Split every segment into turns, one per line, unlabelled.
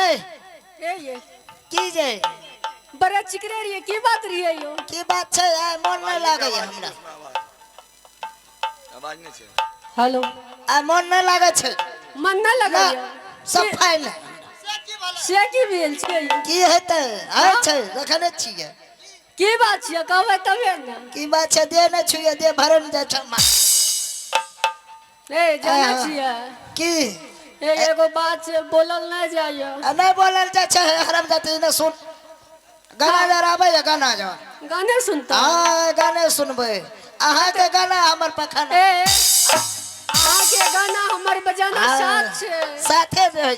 ए
ये
की जे
बड़ा चिकरे रही की बात रही है यो
की बात छे आय मन नहीं लागे हमरा
आवाज नहीं छे
हेलो
आय मन नहीं लागे छे
मन ना लगा
सब फाइल
से की भेल छै
की हेतै आय छे देखने छियै
की बात छै कहबै तबे ने
की बात छे दे न छुए दे भरन जा छ
ए जाना छियै
की
एगो बात से बोलल नहीं जाइयो
नहीं बोलल जा छे हरम जाती न सुन गाना जराबे या गाना जा
गाने सुनता
हां गाने सुनबे अहाँ के गाना हमर पखन
ए अहाँ के गाना हमर बजाना साथ छै
साथे रह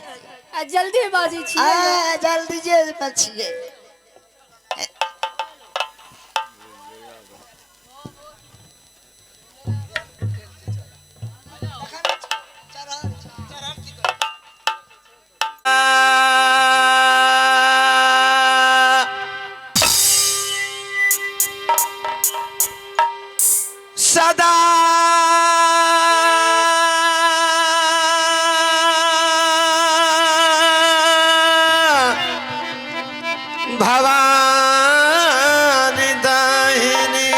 आ जल्दी बाजी छियै
आ जल्दी जे छियै
सदा भवानी दाहिनी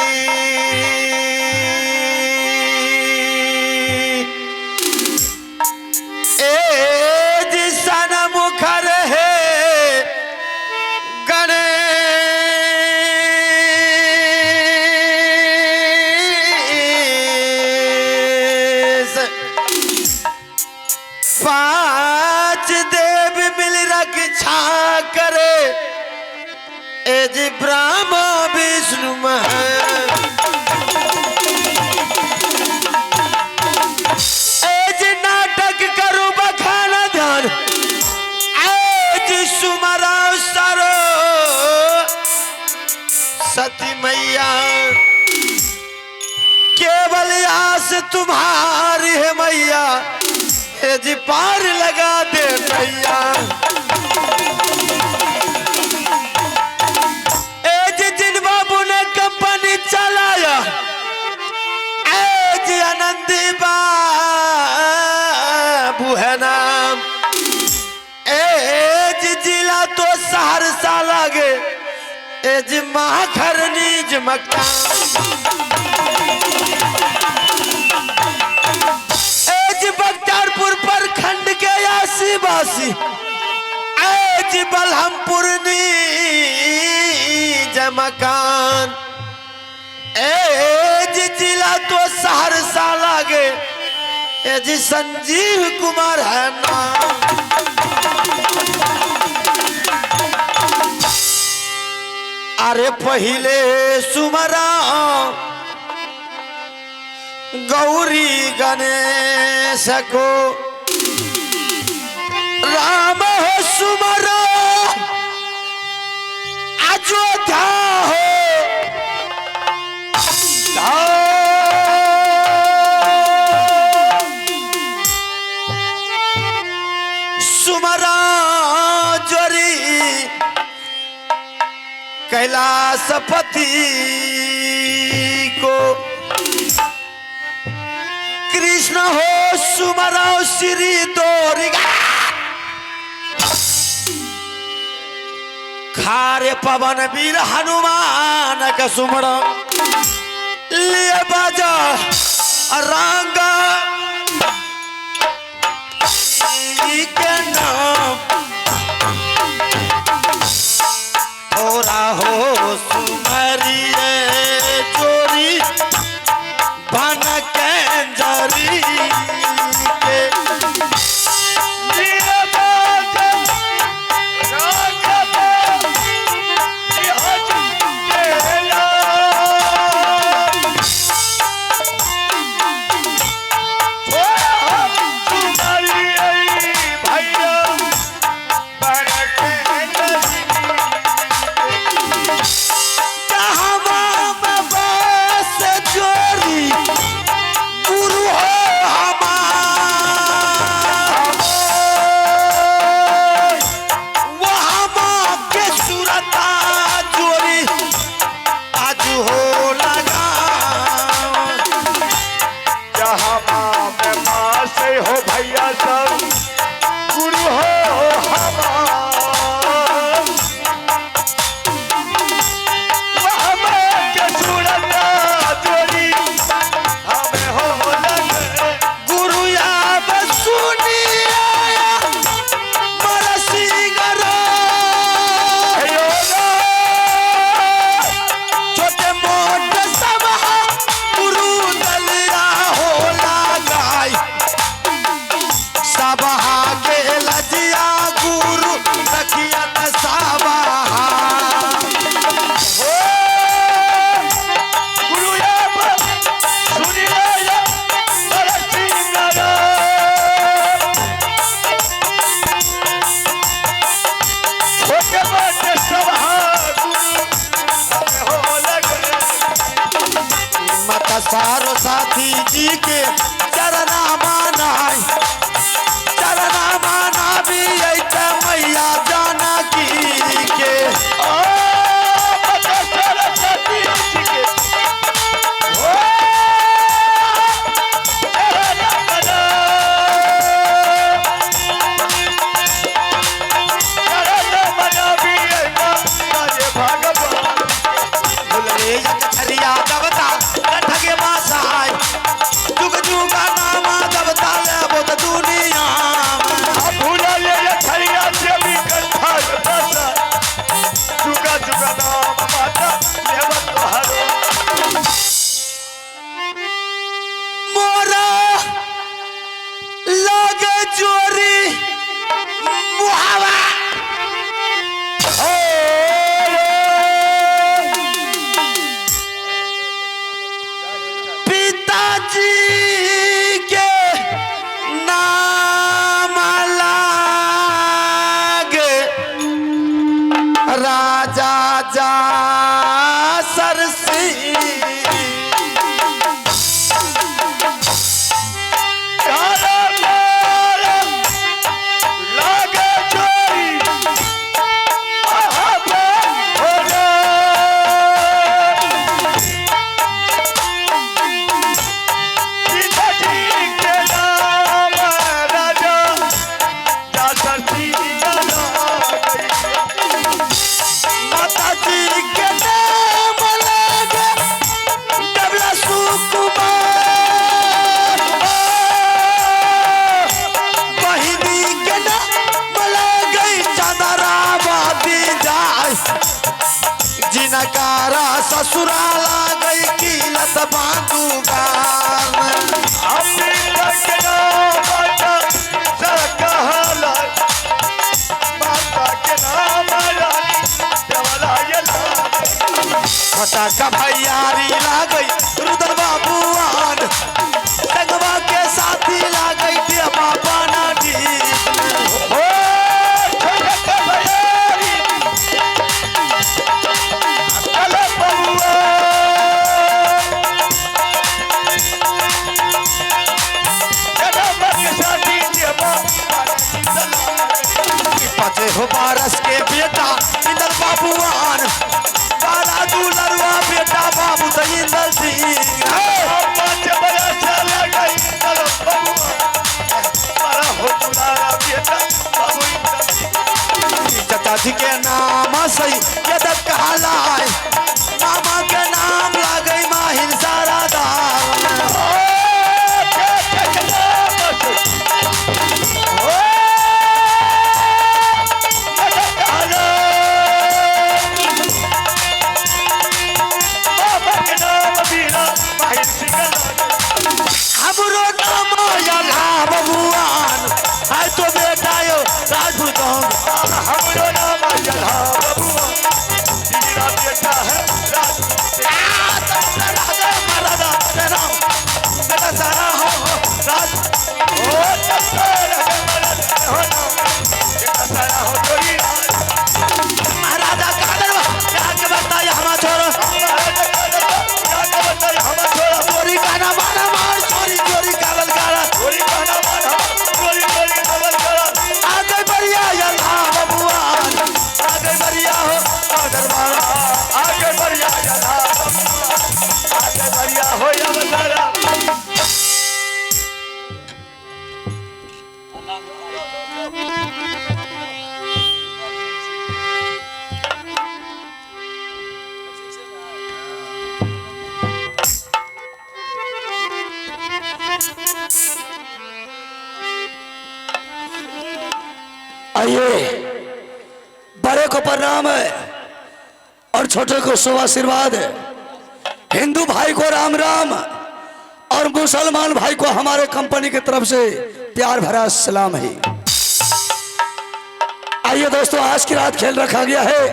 ए जिसन मुखर है पांच देव मिल रक्षा करे एज ब्रह्मा विष्णु एज नाटक करू बखाना ध्यान एज सुमरा सरो सती मैया केवल आस तुम्हारी है मैया जी पार लगा दे भैया जिन बाबू ने कंपनी चलाया एज आनंदी बाबू है नाम एज जिला तो सहरसा लागे एज महाखरनी जमका बख्तियारपुर प्रखंड के आसीवासी एज बलहमपुर जमकान एज जिला तो सहरसा लागे एज संजीव कुमार है नाम अरे पहले सुमरा गौरी गणेश को राम हो सुमरो अयोध्या हो सुमरा जोरी कैलाशपति को कृष्ण हो सुमरो श्री दोरिगा खारे पवन वीर हनुमान का सुमरो लिए बाजा रंगा के नाम थोड़ा हो सुमरिए चोरी बन के जरी के गुरु हो हमार बाबा के सुरता जोड़ी हमें हो लगे गुरु याद सुनिया बरसी गरो छोटे मोटे सब गुरु दलिया हो लगाई सबहा के लजिया गुरु रखियत सबहा हो गुरु याद सुनिया बरसी गरो छोटे मोटे सब गुरु हो लगे मत सारो साथी जी के चरना मानाई चरना माना भी ऐसा मैया जानकी के ओ मत सारो साथी जी के ओ चरना माना भी ऐसा सारे भगवान भुले छरिया दबता कठगे मासाई जुग जुगा नामा दबता ले बोत दुनिया भूला ले छरिया से भी कंठा दबता जुगा जुगा नाम माता लेवत तोहरो मोरा लागे चोरी मुहावा पिताजी के नाम लागे राजा जा सरसी लागे चोरी पिताजी के नाम राजा जा सरसी माताजी के नाम लागे डबला सुकुमार बहिनी के नाम लागे चंद्रावती जाय जिनकारा ससुराला गई किलत बांधुगार अपनी लगना माता सरकहला माता के नाम रानी देवला ये फटा का भैयारी लागई रुदन बाबूआन संगवा के साथी लागई दिया बाबा नाडी ओ छोटा का भैयारी अकल बबुआ जनम के साथी दिया बाबा पचे हो बारस के बेटा इंदर बाबूआन काला दुलरवा बेटा बाबू दहिंदर सिंह पांच बरस लगई इंदर बाबूआन बड़ा हो दुलारा बेटा बाबू इंदर सिंह चाचा जी के नाम सही यदक कहलाए मामा के नाम लागई माहिर सारा दार हमरो नाम यला बबुआन है तो बेटा यो राजपूत हमरो नाम यला बबुआन तेरा बेटा है राजपूत राजा महाराजा तेरा बेटा सारा हो राज ओ तत्ता राजा महाराजा हो ना बेटा सारा हो तोरी महाराजा कादरवा क्या के बताया हम छोरो महाराजा कादरवा क्या के बताया हम छोरो चोरी गाना मारा मार चोरी चोरी कालल गाला चोरी गाना मारा चोरी चोरी कालल गाला आगे बढ़िया यला बबुआन आगे बढ़िया हो दरबार आगे बढ़िया यला आगे बढ़िया हो या बंदारा आइए, बड़े को प्रणाम है और छोटे को शुभ आशीर्वाद है। हिंदू भाई को राम राम और मुसलमान भाई को हमारे कंपनी की तरफ से प्यार भरा सलाम है। आइए दोस्तों, आज की रात खेल रखा गया है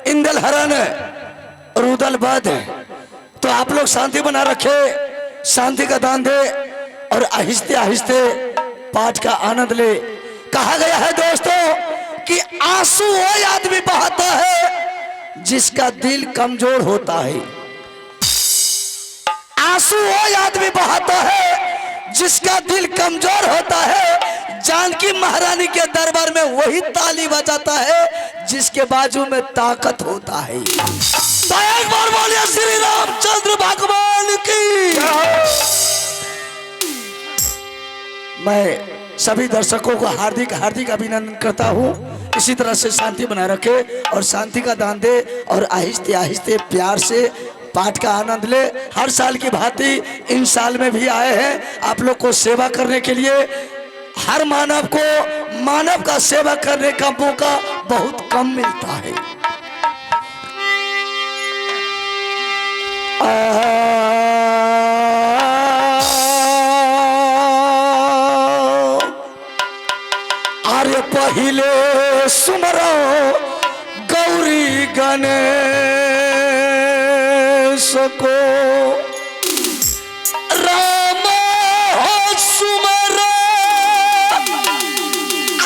इंदल हरण और उदल बध। तो आप लोग शांति बना रखे, शांति का दान दे और आहिस्ते आहिस्ते पाठ का आनंद ले। कहा गया है दोस्तों कि आंसू वो आदमी बहाता है जिसका दिल कमजोर होता है। आंसू वो आदमी बहाता है जिसका दिल कमजोर होता है। जानकी महारानी के दरबार में वही ताली बजाता है जिसके बाजू में ताकत होता है। तो एक बार बोलिए श्री रामचंद्र भगवान की। मैं सभी दर्शकों को हार्दिक हार्दिक अभिनंदन करता हूं। इसी तरह से शांति बनाए रखे और शांति का दान दे और आहिस्ते आहिस्ते प्यार से पाठ का आनंद ले। हर साल की भांति इन साल में भी आए हैं आप लोग को सेवा करने के लिए। हर मानव को मानव का सेवा करने का मौका बहुत कम मिलता है। अरे पहिले सुमरो गौरी गणेश को, राम हो सुमरो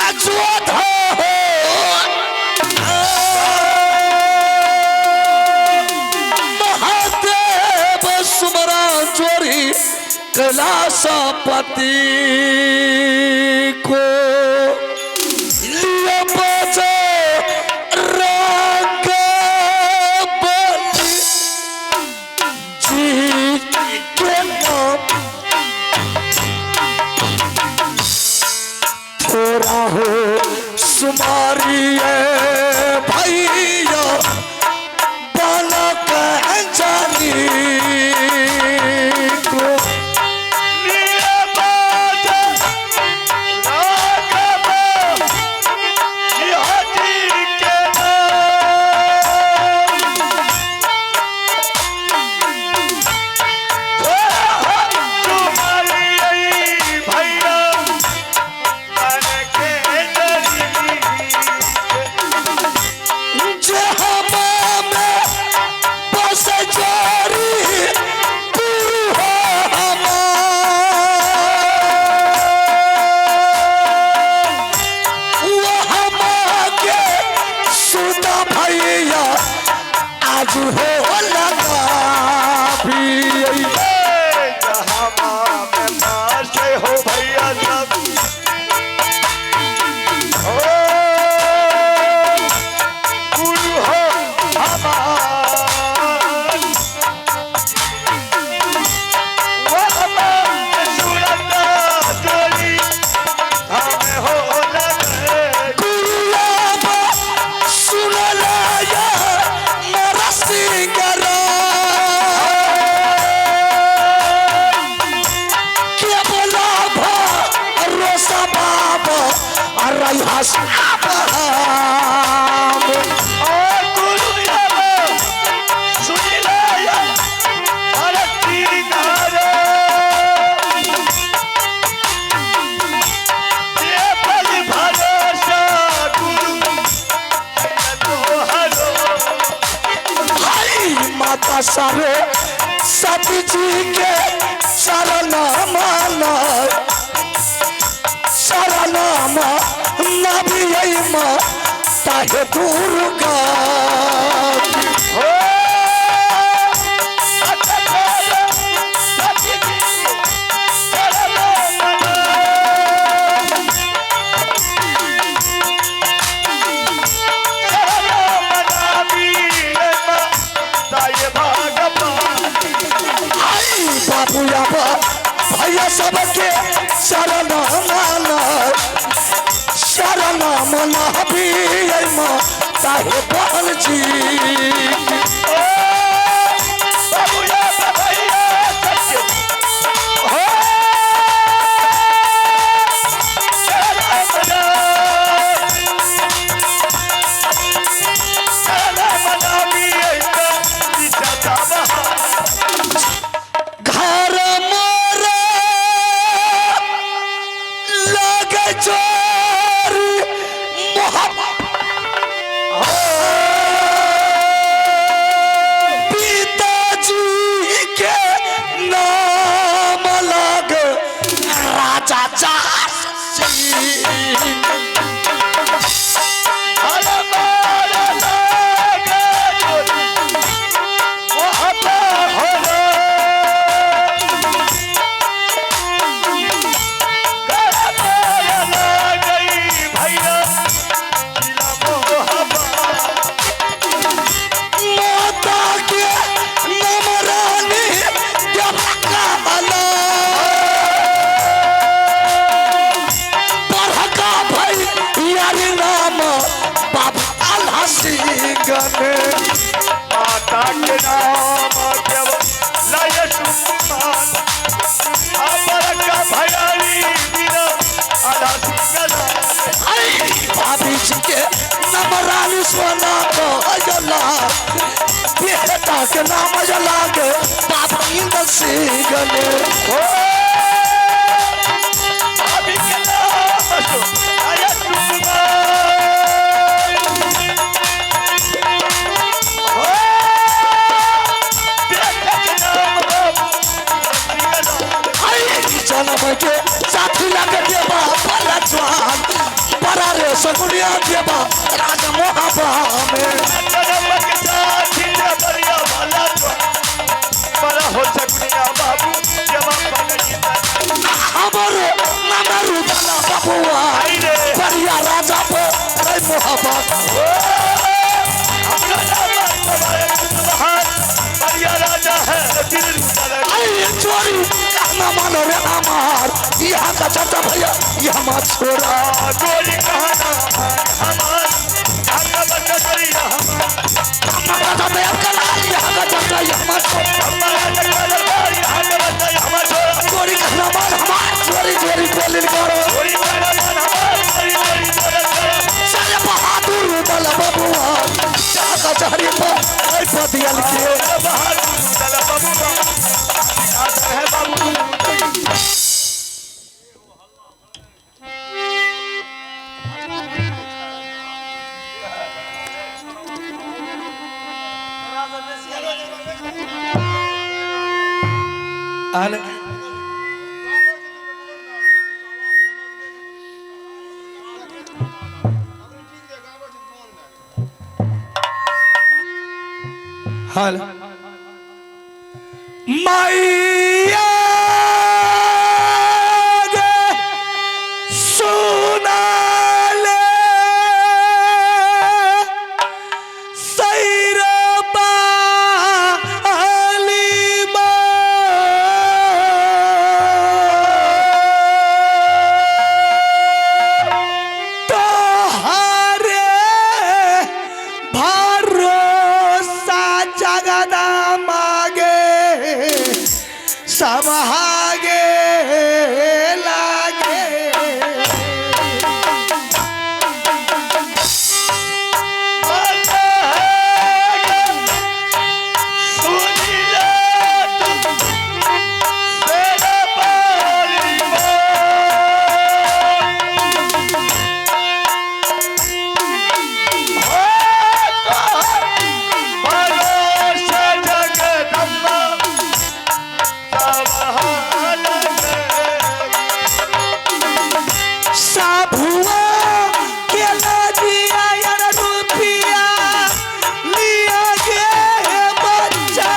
अयोध्या हो। महादेव सुमरा जोरी कैलाशपति को, भैया बालक जानी को सारे सती जी के शरण माना, शरण नबी माँ ताहे दुर्गा भैया सबके शरण माना, शरण मना भी माँ ताहे बहन जी। अरे मारे लागे जोरी मोहब्बत हो रे मारे लागे भैया जिला मोहब्बत
माता के नमरानी जब कामला बरका भाई यारी नाम बाबा अल्लाह सिंगने
माता के नाम जब लाए सुमान अमर का भयारी वीरा आधा सिंगला
भाभी जी के नमरानी सोना को अजला बेटा के नाम अजला के बाबा इंद्र सिंगने
अभी के नाम लाए सुमान बेटा के नाम बाबू सिंगला
जनम के साथी लगे देवा बड़ा जवान बड़ा रे सगुनिया देवा राज मोहब्बा में
जन्म के साथी ने बलिया वाला तो बड़ा हो सकुनिया बाबू जवाब पगड़ी
हमारे नमरू वाला बबुआ बढ़िया राजा पे रे मोहब्बत
अपना नाम तुम्हारे महान बलिया राजा है दिल उतारा
आई चोरी कहना मानो रे हमार यहाँ का चाचा भैया ये हमार छोरा
गोली कहना हमार आका बंद करिया
हमारा तो मैं कला यहाँ का चाचा ये हमार छोरा
हमारा जगह भाई आका बंद हमार छोरा
चोरी कहना मान हमार चोरी चोरी बोली करो
गोली कहना हमार गोली गोली बोला
सारे बहादुर वाला बबुआ जहाँ का चहरी पर आई पतिया लिखिए
बाहर चला बाबू आता है बाबू
आने हाल मैया गे सुना ले सैरबा अलीमा तोहरे भरोसा जगदा मागे सब हागे लागे साभुआ के लजिया यार रुपिया लिया गे बच्चा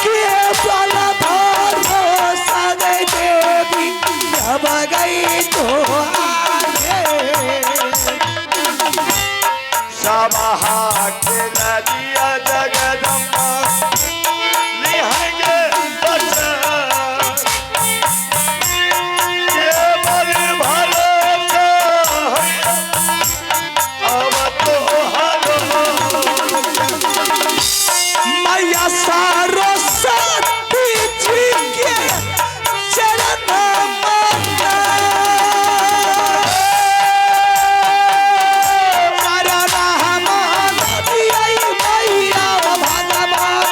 के वाला भरोसा दे देवी जब गई तो आगे
समाहा के नदिया जगदम्बा लिहांगे बच्चा ये मन भरोसा अब तो हरो
मैया सारो सती जी के चरण मांगा चरण हम दिया मैया भगवान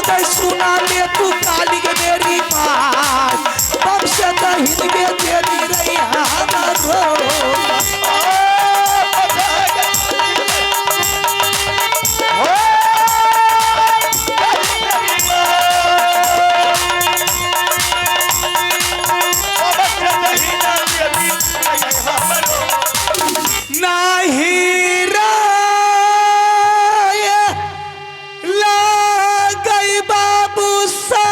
गई सुना ले तू काली के मेरी बात तब से दहिन के तेरी रही नहीं राय गई बाबू सा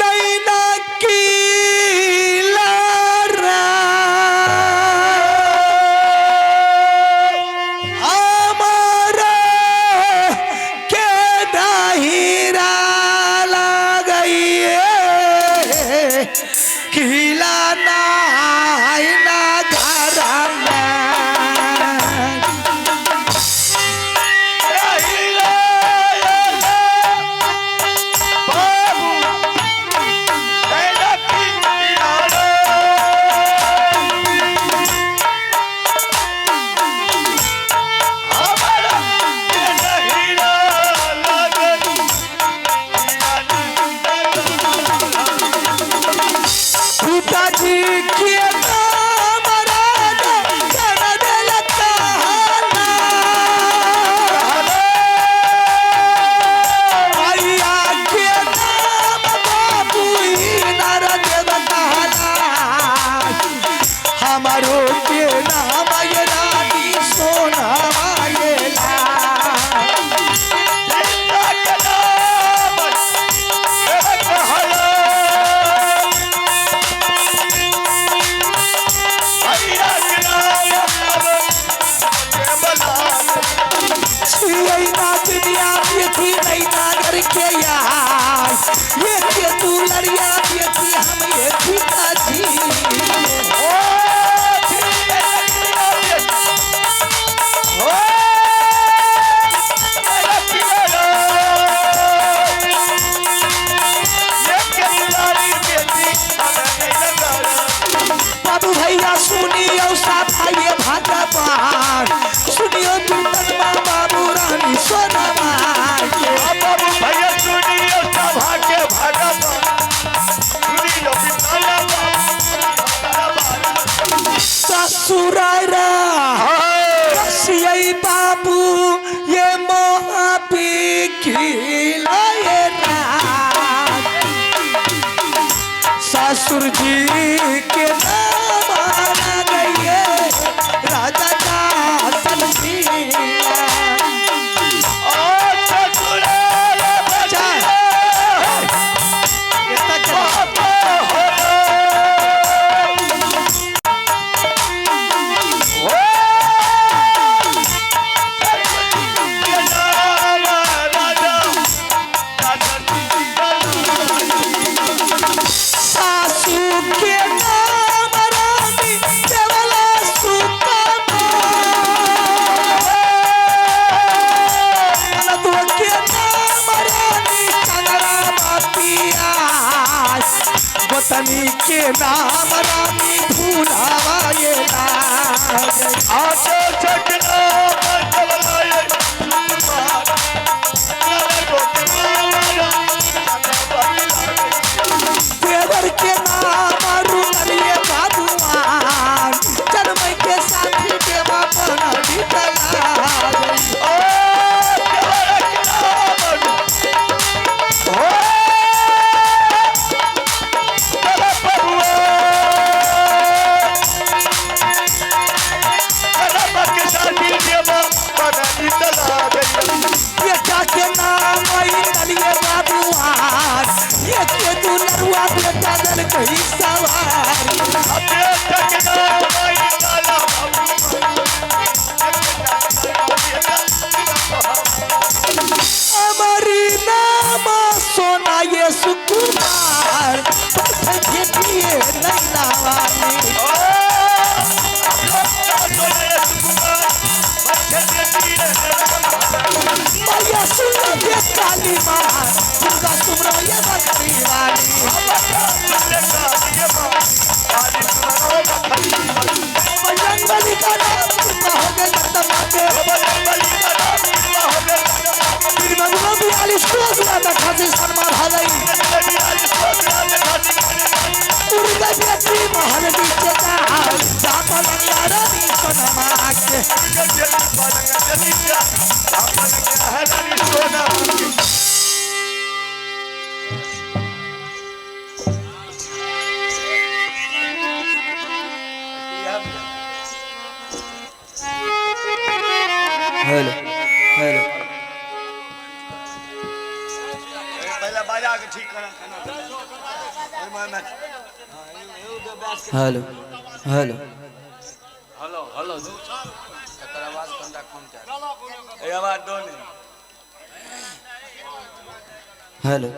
नैना की लारा हमारा के दाहिरा ला गई किला ना पिताजी के नाम राजा कर देलता भैया के नाम बाबू नर देवता हमारो के नाम ये रानी सोना मायला के यार ये के तू लड़िया बेटी हम ये पिताजी बाबू भैया सुनियो साथा ये भगवान सुनियो कीर्तन माँ बाबू रानी सोना
बाबू भैया सुनियो सभा के भगवान सुनियो
ससुरारा सियई बाबू ये मोहाबी खिलाए ससुर जी के नाम आना गई राजा का वतनी के नाम रानी भूलाए
आशा जगना बदलाए
देवर के नाम रुलिए बाबुआन जन्म के साथी देवा बना के नाम लिए बाबुआन ये के तू नरुआ बेटा दल कही सवारी हमारी नाम सोना ये सुकुमार भेटिए नैना मैया सुनो ये काली माँ दुर्गा सुमरो ये बकरी वाली बजरंगबली का नाम सुनता हो गए जब तक आते स्तोत्र में खासी शर्मा भाई उर्गा बेटी महल नीचे का जाता लंगा रानी सोनमा के
हेलो हेलो
पहले बाजा के ठीक करा
हेलो हेलो
ए आवाज दो नहीं
हेलो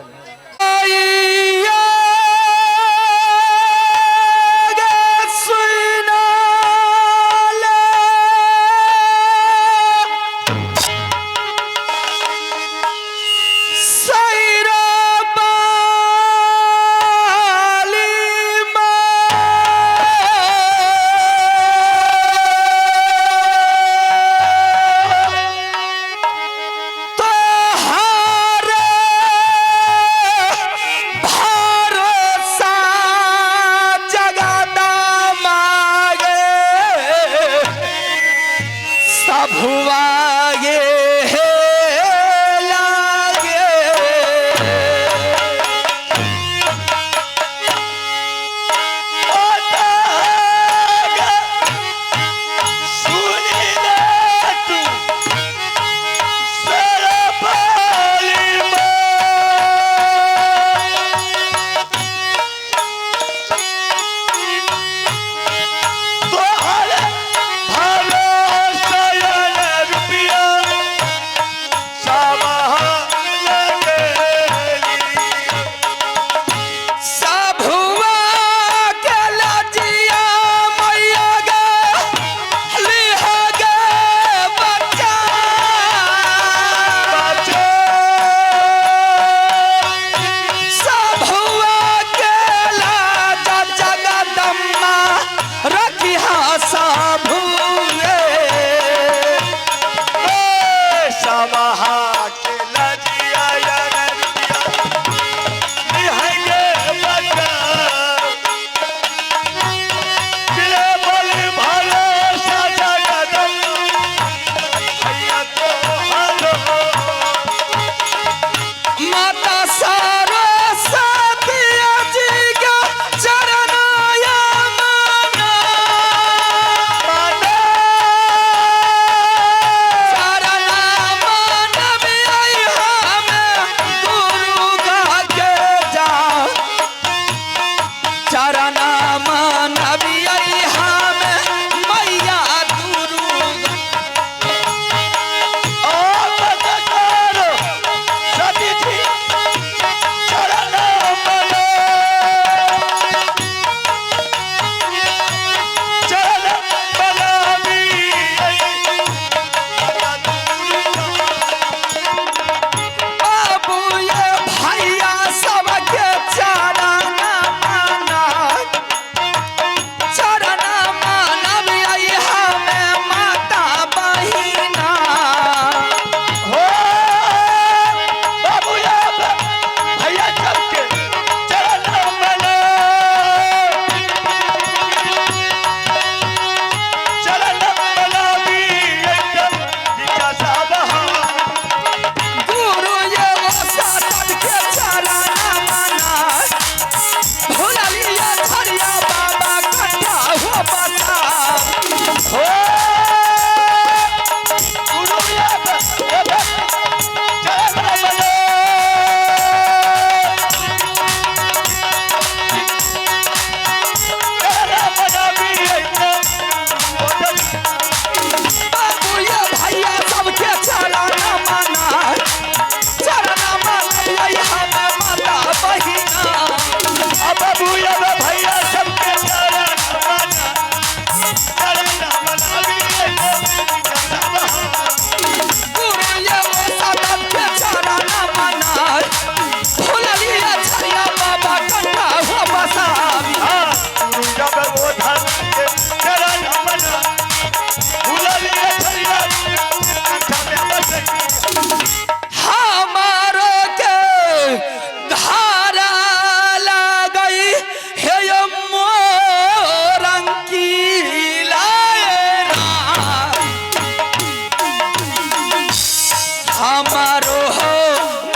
हमारो हो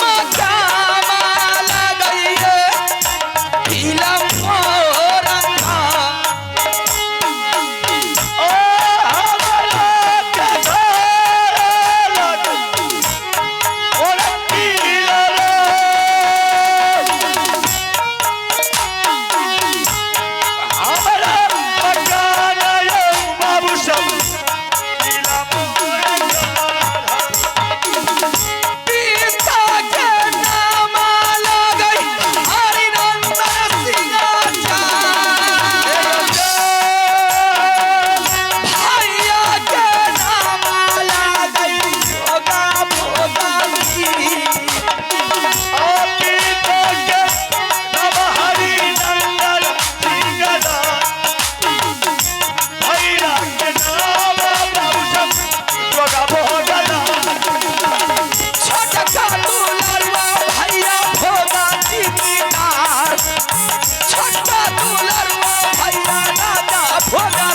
मकामा लगइए फिल्म मोरंगा
ओ हमारा के घर ओरे पीला रे हमारा मकान ये बाबू सब पीला
पिता के नाम लगई हरिनंदन सिंह भैया के नाम लगई भोगा भोगा छोटका दुलरुआ भैया भोगा जिमीदार छोटका दुलरुआ भैया राजा भोगा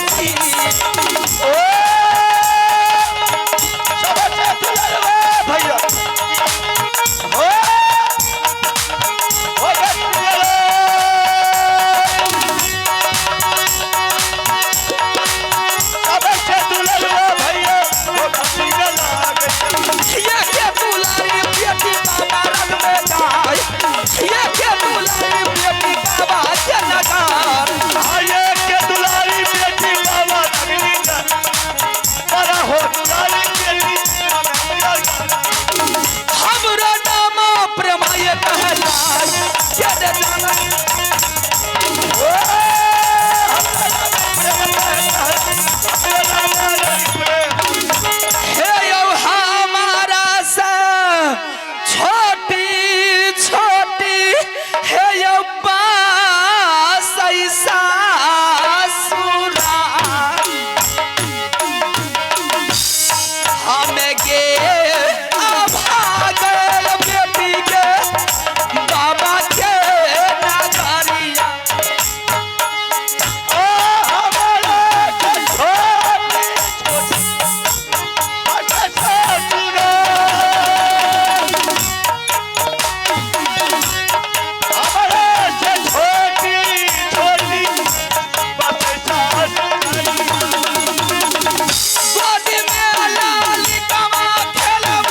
ये के दुलारी बेटी बाबा रंग में जाय ये के दुलारी बेटी बाबा के नगार हमरो नाम प्रेमाय कहलाय के दे जाना हे यौ हमारा सा छोटी छोटी हे यौ बासैसा सुरा हमें गे भागल बेटी के बाबा के नगरिया गोदी में लाली कमा खेलब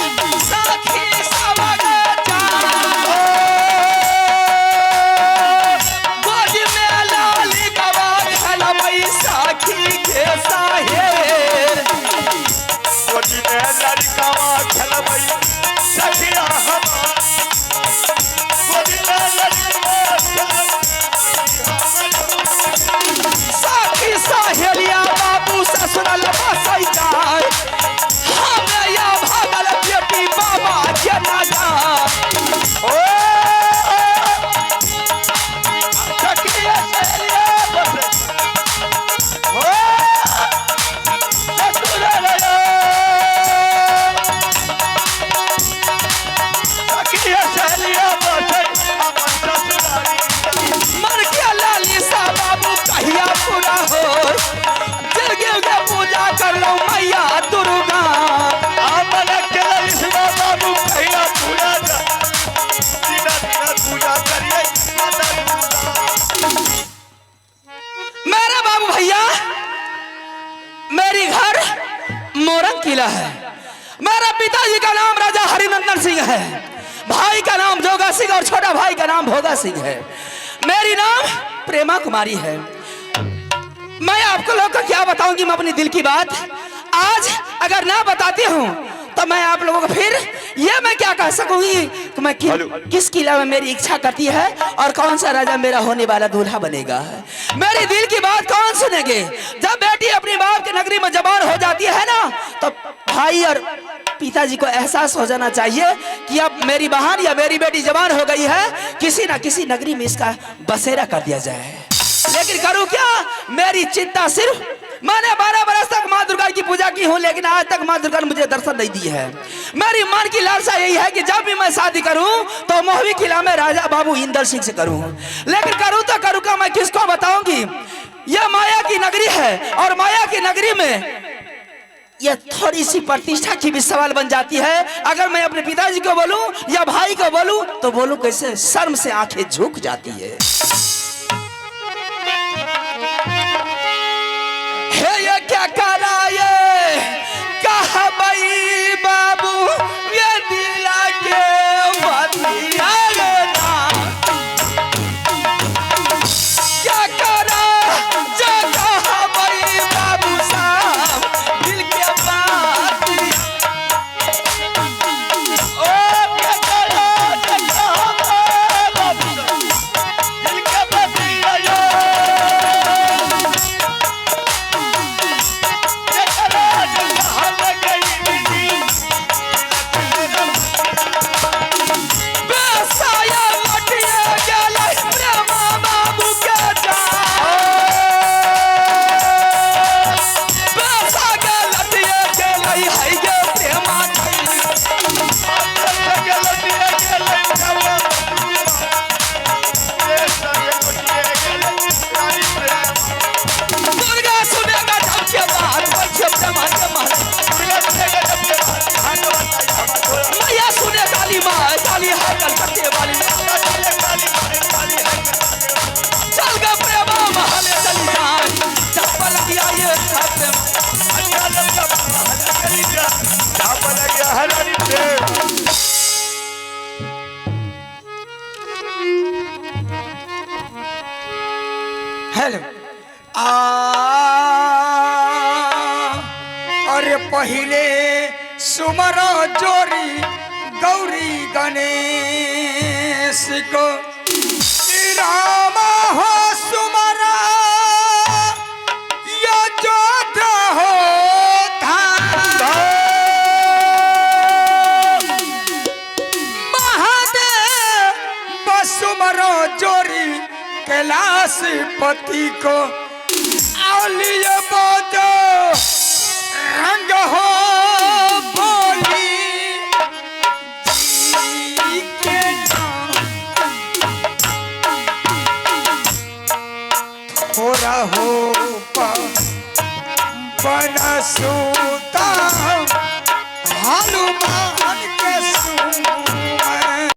सखी सबग जा गोदी में लाली कमा खेलब सखी के साहेर सखी सहेलिया बाबू ससुरल बसै जाय हमें या भागल बेटी बाबा के नगार मन के लाली सा बाबू कहिया पूरा हो जिरगे के पूजा कर लो मैया दुर्गा मेरे बाबू भैया मेरी घर मोरंग किला है मेरे पिताजी का नाम राजा हरिनंदन सिंह है भाई का नाम जोगा सिंह और छोटा भाई का नाम भोगा सिंह है मेरी नाम प्रेमा कुमारी है मैं आपको लोग को क्या बताऊंगी मैं अपनी दिल की बात आज अगर ना बताती हूँ तो मैं आप लोगों को फिर ये मैं क्या कह सकूंगी कि मैं किस किला में मेरी इच्छा करती है और कौन सा राजा मेरा होने वाला दूल्हा बनेगा मेरी दिल की बात कौन सुनेंगे जब बेटी अपनी बाप की नगरी में जवान हो जाती है ना तो भाई और पिताजी को एहसास हो जाना चाहिए कि अब मेरी बहन या मेरी बेटी जवान हो गई है किसी ना किसी नगरी में इसका बसेरा कर दिया जाए लेकिन करूं क्या मेरी चिंता सिर्फ मैंने 12 बरस तक माँ दुर्गा की पूजा की हूँ लेकिन आज तक माँ दुर्गा ने मुझे दर्शन नहीं दी है मेरी मन की लालसा यही है कि जब भी मैं शादी करूं तो मोहवी किला में राजा बाबू इंदर सिंह से करूं लेकिन करूं तो करूं का मैं किसको बताऊंगी यह माया की नगरी है और माया की नगरी में यह थोड़ी सी प्रतिष्ठा की भी सवाल बन जाती है। अगर मैं अपने पिताजी को बोलूं या भाई को बोलूं तो बोलूं कैसे? शर्म से आंखें झुक जाती है। हे ये क्या कराए कहा भाई बाबू ये दिला के बतिया ना क्या करा जो कहा भाई बाबू साहब दिल के बात
ओ क्या करा जो कहा बाबू दिल के बतिया यो क्या करा जो कहा गई बिजी
बेसाया लटिया गेलै प्रेमा बाबू के जान बेसा के लटिया गेलै है गे प्रेमा दुर्गा सुनेगा जब के बात बच्चे प्रेमा के महल मैया सुने काली माँ काली है कलकत्ते वाली चल गे प्रेमा महले चली जाए चप्पल किया ये सब हेलो अरे पहले सुमरो जोरी गौरी गणेश को राम हो सुमरा या जोध हो महादेव सुमरो जोरी कैलाश पति को औलिया बोझो रंग हो बोली जी के नाम थोड़ा हो बनसूता हनुमान